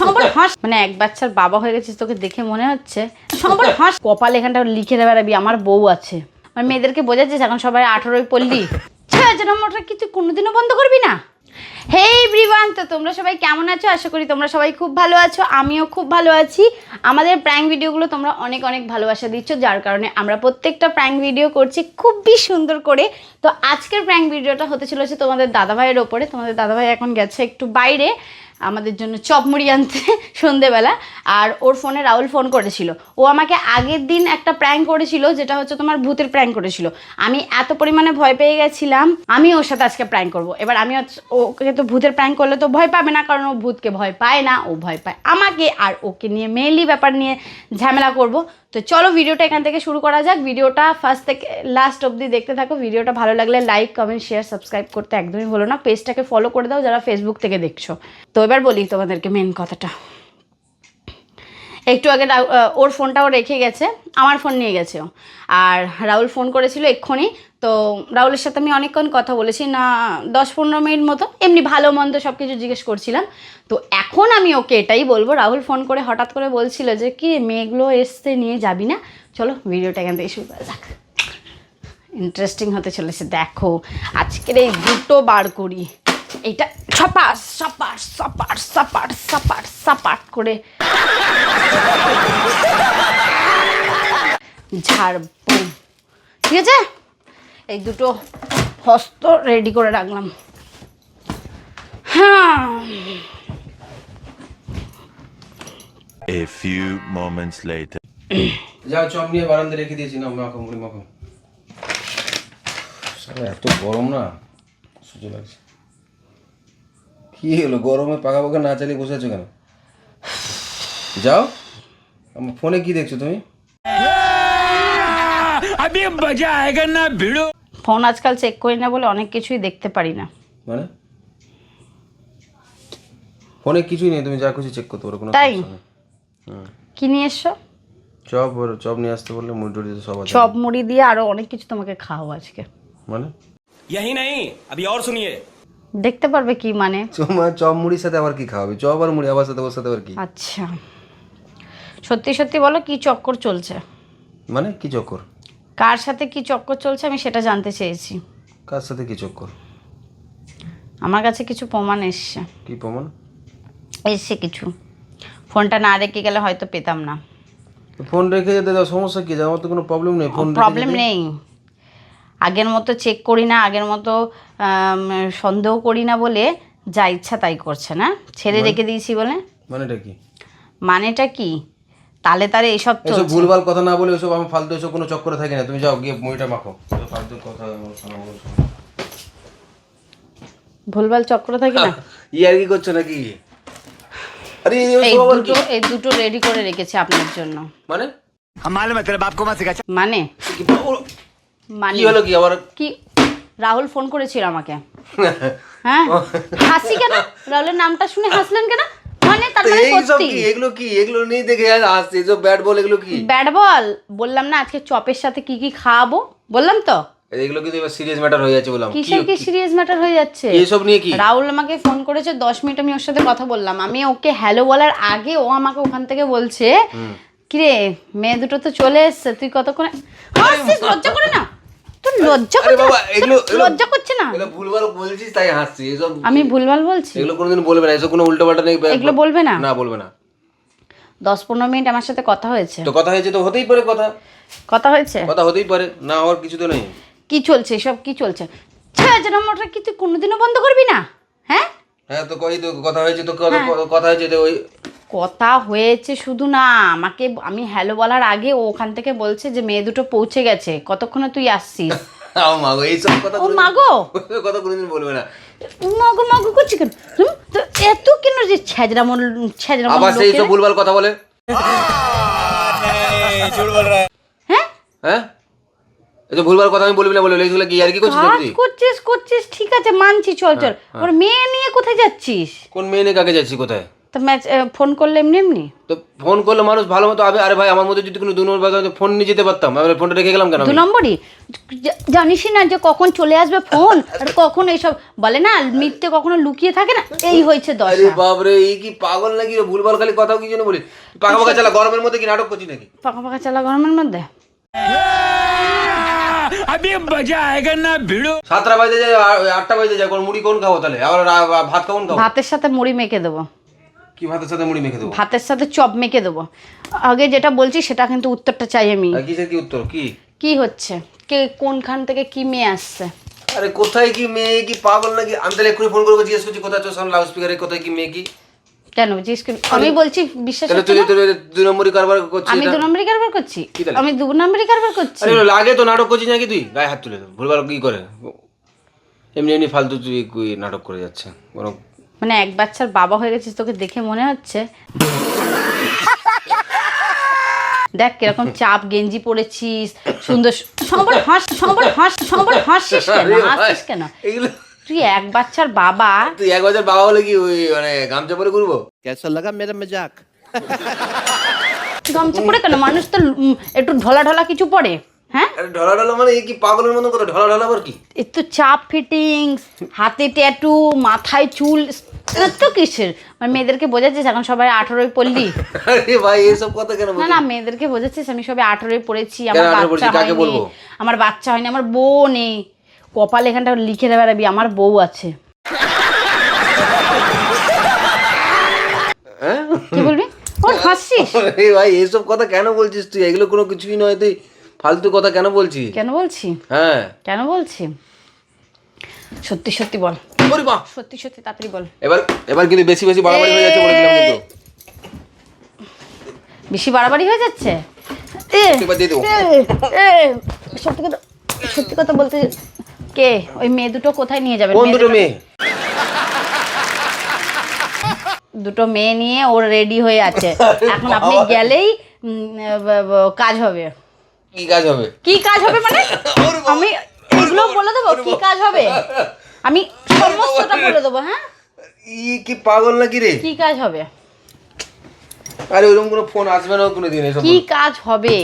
সবার হাস মানে এক বাচ্চার বাবা হয়ে গেছিস তোকে দেখে মনে হচ্ছে সবার হাস কপাল এখানটা লিখে বেড়াবি আমার বউ আছে মানে মেয়েদেরকে বোঝাচ্ছিস এখন সবাই 18ই পড়লি মোটর কি তুই কোনোদিনও বন্ধ করবি না। হে এভরিওয়ান, তো তোমরা সবাই কেমন আছো? আশা করি তোমরা সবাই খুব ভালো আছো, আমিও খুব ভালো আছি। আমাদের প্র্যাঙ্ক ভিডিওগুলো তোমরা অনেক অনেক ভালোবাসা দিচ্ছ, যার কারণে আমরা প্রত্যেকটা প্র্যাঙ্ক ভিডিও করছি খুবই সুন্দর করে। তো আজকের প্র্যাঙ্ক ভিডিওটা হতে চলেছে তোমাদের দাদাভাইয়ের ওপরে। তোমাদের দাদাভাই এখন গেছে একটু বাইরে আমাদের জন্য চপ মুড়ি আনতে সন্ধেবেলা, আর ওর ফোনে রাহুল ফোন করেছিল। ও আমাকে আগের দিন একটা প্র্যাঙ্ক করেছিল, যেটা হচ্ছে তোমার ভূতের প্র্যাঙ্ক করেছিল। আমি এত পরিমাণে ভয় পেয়ে গেছিলাম, আমি ওর সাথে আজকে প্র্যাঙ্ক করবো। এবার আমি ওকে তো ভূতের প্র্যাঙ্ক করলে তো ভয় পাবে না, কারণ ও ভূতকে ভয় পায় না, ও ভয় পায় আমাকে। আর ওকে নিয়ে মেনলি ব্যাপার নিয়ে ঝামেলা করব। তো চলো ভিডিওটা এখান থেকে শুরু করা যাক। ভিডিওটা ফার্স্ট থেকে লাস্ট অবধি দেখতে থাকো। ভিডিওটা ভালো লাগলে লাইক, কমেন্ট, শেয়ার, সাবস্ক্রাইব করতে একদমই ভুলো না। পেজটাকে ফলো করে দাও যারা ফেসবুক থেকে দেখছো। তো এবার বলি তোমাদেরকে মেন কথাটা। একটু আগে ওর ফোনটাও রেখে গেছে, আমার ফোন নিয়ে গেছে ও। আর রাহুল ফোন করেছিল এক্ষুনি। তো রাহুলের সাথে আমি অনেকক্ষণ কথা বলেছি, না 10-15 মিনিট মতো, এমনি ভালো মন্দ সব কিছু জিজ্ঞেস করছিলাম। তো এখন আমি ওকে এটাই বলবো, রাহুল ফোন করে হঠাৎ করে বলছিল যে কি মেয়েগুলো এসছে নিয়ে যাবি না। চলো ভিডিওটা এখান থেকে শুরু করা যাক, ইন্টারেস্টিং হতে চলেছে। দেখো আজকের এই দুটো বার করি, এইটা সপাট সপাট সপাট সপাট সপাট সপাট করে ঝাড়বো, ঠিক আছে? এই দুটো হস্ত রেডি করে রাখলাম। হ্যাঁ, A few moments later. যাও চপ নিয়ে বারান্দা রেখে দিয়েছি না, মাখো মুড়ি মাখো। সারা এত গরম না, সহ্য লাগছে। কি হলো গরমে পাকা পাকা না চালিয়ে বসে আছো কেন? যাও, আমার ফোনে কি দেখছো তুমি? ফোন আজকাল চেক করি না বলে অনেক কিছুই দেখতে পারি না। মানে ফোনে কিছুই নেই, তুমি যা খুশি চেক করতে পারো, কোনো তাই? সমস্যা নেই। কি নিয়ে এসছো? চপ নিয়ে আসতে বললে মুড়ি টুড়ি সব আছে। চপ মুড়ি দিয়ে আরো অনেক কিছু তোমাকে খাওয়াবো আজকে। মানে यही नहीं, अभी और सुनिए। দেখতে পারবে কি মানে? তোমার চপ মুড়ির সাথে আবার কি খাওয়াবে? চপ আর মুড়ি আবার সাথে ওর সাথে আবার কি? আচ্ছা, সত্যি সত্যি বলো কি চক্কর চলছে? মানে কি চক্কর? কার সাথে কি চক্কর চলছে আমি সেটা জানতে চেয়েছি। কার সাথে কি চক্কর? আমার কাছে কিছু প্রমাণ এসছে। কি প্রমাণ? এসছে কিছু, ফোনটা না রেখে গেলে হয়তো পেতাম না। ফোন রেখে যেতে দাও, সমস্যা কি? আমার তো কোনো প্রবলেম নেই। ফোন প্রবলেম নেই, আগের মতো চেক করি না, আগের মতো সন্দেহ করি না বলে যা ইচ্ছা তাই করছে না, ছেড়ে রেখে দিয়েছি বলে। মানেটা কি? মানেটা কি? তালে তালে এসব এসব চলছে। ভুলভাল কথা না বলে, এসব আমি ফালতু এসব কোনো চক্করে থাকি না। তুমি যাও গিয়ে মুড়িটা মাখো। এসব ফালতু কথা শোনা বলো। ভুলভাল চক্র থাকি না। ইয়ার কি করছো নাকি? আরে এই দুটো রেডি করে রেখেছি আপনার জন্য। মানে हम मालूम है तेरे बाप को मत सिखा। মানে মানে কি হলো কি আবার? কি? রাহুল ফোন করেছিল আমাকে। হ্যাঁ, হাসি কেন? রাহুলের নামটা শুনে হাসলেন কেন? মানে তার মানে এইসব সত্যি। কি? এগুলো কি? এগুলো নেই দেখে আসছে এসব ব্যাট বল, এগুলো কি? ব্যাট বল বললাম না, আজকে চপের সাথে কি কি খাওয়াবো বললাম তো। এগুলো কিন্তু এবার সিরিয়াস ম্যাটার হয়ে যাচ্ছে বললাম। কিসের কি সিরিয়াস ম্যাটার হয়ে যাচ্ছে? এসব নিয়ে কি? রাহুল আমাকে ফোন করেছে 10 মিনিট, আমি ওর সাথে কথা বললাম। আমি ওকে হ্যালো বলার আগে ও আমাকে ওখান থেকে বলছে কিরে মেয়ে দুটো তো চলে এসছে, তুই কতক্ষণে হাসছিস? লজ্জা করে না তোর? লজ্জা আরে করছে বাবা, না? এগুলো তোর লজ্জা করছে না? এগুলো ভুলভাল বলছিস তাই হাসছি। এসব আমি ভুলভাল বলছি? এগুলো কোনোদিন বলবে না, এসব কোনো উল্টোপাল্টা নেই। এগুলো বলবে না? না বলবে না। 10-15 মিনিট আমার সাথে কথা হয়েছে। তো কথা হয়েছে তো হতেই পারে, কথা হয়েছে, কথা হতেই পারে, না হওয়ার কিছু তো নেই। কি চলছে সব? কি চলছে? মোটর কি তুই কোনোদিনও বন্ধ করবি না? হ্যাঁ হ্যাঁ তো কই তো কথা হয়েছে তো কথা হয়েছে তো ওই কথা হয়েছে শুধু না, আমাকে আমি হ্যালো বলার আগে ও ওখান থেকে বলছে যে মেয়ে দুটো পৌঁছে গেছে, কতক্ষণে তুই আসছিস। মাগো এইসব কথা ও মাগো, কথা কোনোদিন বলবে না। মাগো মাগো করছি কেন? তো এত কেন যে ছেজরা আবার সেই সব ভুলভাল কথা বলে। হ্যাঁ হ্যাঁ এই ভুলভাল কথা আমি বলবি না বলে এইগুলো কি আর কি করছিস তুই? করছিস ঠিক আছে মানছি, চল চল। ওর মেয়ে নিয়ে কোথায় যাচ্ছিস? কোন মেয়ে নিয়ে কাকে যাচ্ছি? কোথায়? তো ম্যাচ ফোন করলে এমনি এমনি তো ফোন করলে মানুষ ভালো মতো আরে ভাই আমার মধ্যে যদি কোনো 2 নম্বর বাজে ফোন নিয়ে যেতে পারতাম, আমি ফোনটা রেখে গেলাম কেন? 2 নম্বরই জানিসই না যে কখন চলে আসবে ফোন আর কখন এইসব বলে না, মিথ্যে কখনো লুকিয়ে থাকে না, এই হয়েছে আরে দশা। বাপরে, এই কি পাগল নাকি রে? ভুলভাল খালি কথা কি জন্য বলি? পাকা পাকা চালা, গরমের মধ্যে কি নাটক করছিস নাকি? পাকা পাকা চালা গরমের মধ্যে। अभी मजा आएगा ना भिड़ो। 7টা বাজে যায়, 8টা বাজে যায়, কোন মুড়ি কোন খাবো তাহলে? আবার ভাত কোন খাবো? ভাতের সাথে মুড়ি মেখে দেবো। কি ভাতের সাথে মুড়ি মেখে দেবো? ভাতের সাথে চপ মেখে দেবো। আগে যেটা বলছি সেটা কিন্তু উত্তরটা চাই আমি। আর কিসের কি উত্তর? কি কি হচ্ছে, কে কোনখান থেকে কি মেয়ে আসছে? আরে কোথায় কি মেয়ে? কি পাগল নাকি? আমি তাহলে এক্ষুনি ফোন করে জিজ্ঞেস করছি কোথায় তোর সামনে লাউড স্পিকারে, কোথায় কি মেয়ে? কি কেন জিজ্ঞেস করি? আমি বলছি বিশ্বাস তাহলে হচ্ছে তুই না? 2 নম্বরই কারবার করছিস? আমি 2 নম্বরই কারবার করছি? কি তাহলে? আমি 2 নম্বরই কারবার করছি? আরে লাগে তো নাটক করছিস নাকি তুই? গায়ে হাত তুলে ভুলভাল কি করে? এমনি এমনি ফালতু তুই নাটক করে যাচ্ছে কোনো। মানে এক বাচ্চার বাবা হয়ে গেছিস, তোকে দেখে মনে হচ্ছে। দেখ কিরকম চাপ গেঞ্জি পরেছিস, সুন্দর। সবার হাসিস কেন? হাসিস কেন? এগুলো তুই এক বাচ্চার বাবা। তুই 1 বছর বাবা হলে কি ওই মানে গামছা পরে ঘুরবো? कैसा लगा मेरा मजाक? গামছা পরে কেন? মানুষ তো একটু ঢলা ঢলা কিছু পরে। হ্যাঁ, আরে ঢলা ঢলা মানে এই কি পাগলের মতো কথা? ঢলা ঢলা আবার কি? একটু চাপ ফিটিংস, হাতে ট্যাটু, মাথায় চুল, এত কিসের? মানে মেয়েদেরকে বোঝাচ্ছিস এখন সবাই 18ই পড়লি? আরে ভাই এসব কথা কেন না বলছিস? না, মেয়েদেরকে বোঝাচ্ছিস আমি সবে 18ই পড়েছি, কেন আমার 18 বাচ্চা পড়েছিস? কাকে হয়নি, বলবো? আমার বাচ্চা হয়নি, আমার বউ নেই। কপাল এখানটা লিখে বেড়াবি আমার বউ আছে। হ্যাঁ কি বলবি? ওর হাসিস আরে ভাই এসব কথা কেন বলছিস তুই? এগুলো কোনো কিছুই নয়, তুই ফালতু কথা কেন বলছিস? কেন বলছি? হ্যাঁ কেন বলছি? সত্যি সত্যি বল, ওরে বাহ, সত্যি সত্যি তাড়াতাড়ি বল। এবার কিন্তু বেশি বেশি বাড়াবাড়ি হয়ে যাচ্ছে বলে দিলাম কিন্তু। বেশি বাড়াবাড়ি হয়ে যাচ্ছে। এবার দিয়ে দেবো। সত্যি কথা বলতে, কে ওই মেয়ে দুটো কোথায় নিয়ে যাবেন? কোন দুটো মেয়ে? দুটো মেয়ে নিয়ে ওর রেডি হয়ে আছে, এখন আপনি গেলেই কাজ হবে। কি কাজ হবে? কি কাজ হবে মানে? আমি এগুলো বলে দেবো কি কাজ হবে, আমি সমস্তটা বলে দেবো। হ্যাঁ, কি পাগল নাকি রে? কি কাজ হবে? আরে ওরকম কোনো ফোন আসবে না কোনোদিন এসব। কি কাজ হবে?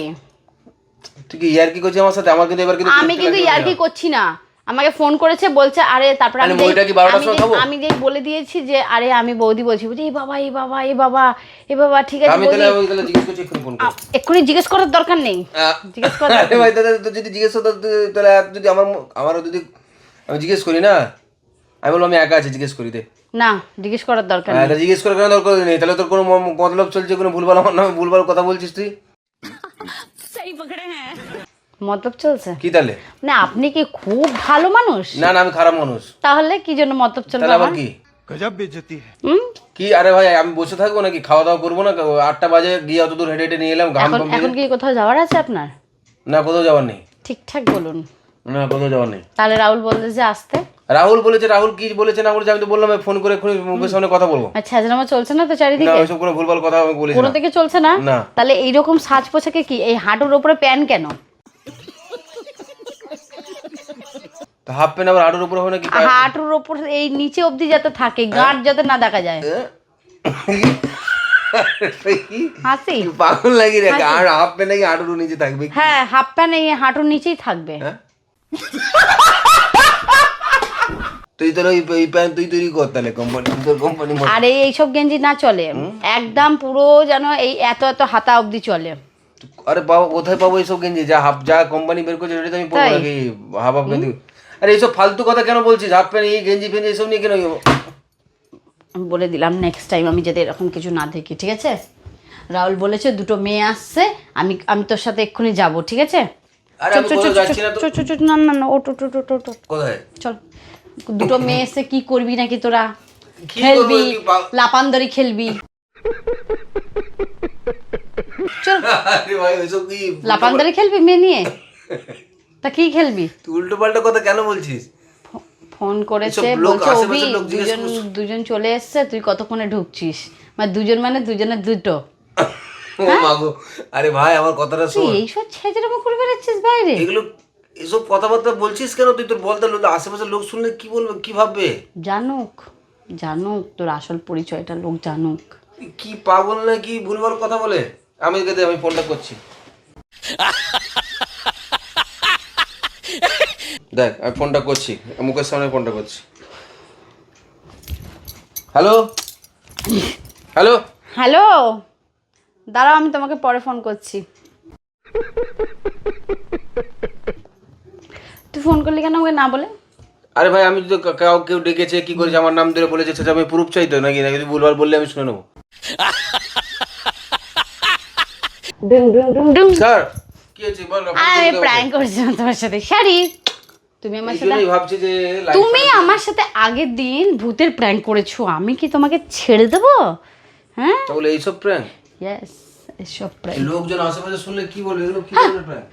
তুই কি ইয়ার্কি করছিস আমার সাথে? আমার কিন্তু এবার কিন্তু আমি কিন্তু ইয়ার্কি করছি না। আমাকে ফোন করেছে, বলছে আরে, তারপরে আরে বইটা কি 12টার সময় খাবো? আমি যেই বলে দিয়েছি যে আরে আমি বৌদি বলছি, বলছি এ বাবা এ বাবা এ বাবা এ বাবা, ঠিক আছে আমি বৌদি। তাহলে জিজ্ঞেস করছি এক্ষুনি ফোন করে। এক্ষুনি জিজ্ঞেস করার দরকার নেই, জিজ্ঞেস করার আরে ভাই দাদা তো যদি জিজ্ঞেস হতো তাহলে যদি আমারও যদি আমি জিজ্ঞেস করি না, আমি বলবো আমি একা আছি, জিজ্ঞেস করি দে। না, জিজ্ঞেস করার দরকার নেই। হ্যাঁ জিজ্ঞেস করার কোনো দরকার নেই। তাহলে তোর কোনো মতলব চলছে, কোনো ভুলভাল আমার নামে ভুলভাল কথা বলছিস তুই। মতলব চলছে কি তাহলে? মানে আপনি কি খুব ভালো মানুষ? না না আমি খারাপ মানুষ। তাহলে কি জন্য মতলব চলবে তাহলে আবার আমার? কি? गजब बेइज्जती है। কি আরে ভাই আমি বসে থাকবো নাকি? খাওয়া দাওয়া করবো না? 8টা বাজে গিয়ে অত দূর হেঁটে হেঁটে নিয়ে এলাম, ঘাম এখন ঘাম এখন কি কোথাও যাওয়ার আছে আপনার? না কোথাও যাওয়ার নেই। ঠিকঠাক বলুন। না কোথাও যাওয়ার নেই। তাহলে রাহুল বললে যে আসতে। রাহুল বলেছে, রাহুল কি বলেছে না বলেছে আমি তো বললাম ফোন করে এক্ষুনি মুখের সামনে কথা বলবো। আচ্ছা, ছেঁচড়ামো চলছে না তো না চারিদিকে? ওইসব কোনো ভুলভাল কথা আমি বলিস কোনো না। থেকে চলছে না? না। তাহলে এইরকম সাজ পোশাকে কি এই হাঁটুর ওপরে প্যান কেন? তো হাফ প্যান্ট আবার হাঁটুর উপরে হয় নাকি? হাঁটুর ওপর এই নিচে অবধি যাতে থাকে, গাঁট যাতে না দেখা যায়। হাসি? পাগল লাগি রে, আর হাফ প্যান্ট নাকি হাঁটুর নিচে থাকবে? হ্যাঁ, হাফ প্যান্ট এই হাঁটুর নিচেই থাকবে। হ্যাঁ? তুই তোর ওই প্যান্ট তুই তৈরি কর তাহলে, কোম্পানি তোর কোম্পানি। আরে এইসব গেঞ্জি না চলে, একদম পুরো যেন এই এত এত হাতা অবধি চলে। আরে বাবা কোথায় পাবো এইসব গেঞ্জি? যা কোম্পানি বের করছে সেটা তো আমি পরবো তাই? নাকি? হাফ হাফ গেঞ্জি? আরে এইসব ফালতু কথা কেন বলছিস? হাফ প্যান্ট এই গেঞ্জি ফেঞ্জি এইসব নিয়ে কেন? আমি বলে দিলাম নেক্সট টাইম আমি যাতে এরকম কিছু না দেখি, ঠিক আছে? রাহুল বলেছে দুটো মেয়ে আসছে, আমি আমি তোর সাথে এক্ষুনি যাব, ঠিক আছে? আরে আমি কোথাও যাচ্ছি না তো। না না না, ওট ওট ওট ওট ওট। কোথায়? চল, দুটো মেয়ে এসে কি করবি নাকি তোরা? কি খেলবি, করবো? কি লাপানদরি খেলবি। চল, আরে ভাই ওইসব কি লাপানদরি খেলবি মেয়ে নিয়ে? তা কি খেলবি? তুই উল্টো পাল্টা কথা কেন বলছিস? ফোন করেছে, এসব লোক, বলছে অভি আশেপাশের লোক জিজ্ঞেস দুজন চলে এসছে, তুই কতক্ষণে ঢুকছিস? মানে দুজন মানে দুজনের দুটো। ও মাগো, আরে ভাই আমার কথাটা তুই শোন। এইসব ছেঁচড়ামো করে বেড়াচ্ছিস বাইরে? এগুলো এসব কথাবার্তা বলছিস কেন তুই? তোর বলতে আশেপাশের লোক শুনলে কি বলবে, কি ভাববে? জানুক, জানুক তোর আসল পরিচয়টা, লোক জানুক। কি পাগল না কি ভুলভাল কথা বলে। আমি ফোনটা করছি। দেখ আমি ফোনটা করছি, মুখের সামনে ফোনটা করছি। হ্যালো হ্যালো হ্যালো, দাঁড়াও আমি তোমাকে পরে ফোন করছি। তুই ফোন করলি কেন আমাকে না বলে? আরে ভাই আমি তো কেউ ডেকেছে কি করেছে আমার নাম ধরে বলেছে, সেটা আমি প্রুফ চাই তো নাকি? নাকি তুই ভুলভাল বললে আমি শুনে নেবো। স্যার কি হয়েছে বল। আমি প্র্যাঙ্ক করছিলাম তোমার সাথে। শাড়ি, তুমি আমার সাথে ভাবছি যে তুমি আমার সাথে আগের দিন ভূতের প্র্যাঙ্ক করেছো, আমি কি তোমাকে ছেড়ে দেবো? হ্যাঁ তাহলে এইসব প্র্যাঙ্ক ইয়েস, এসব প্র্যাঙ্ক লোকজন আশেপাশে শুনলে কি বলবে, এগুলো কি ধরনের প্র্যাঙ্ক?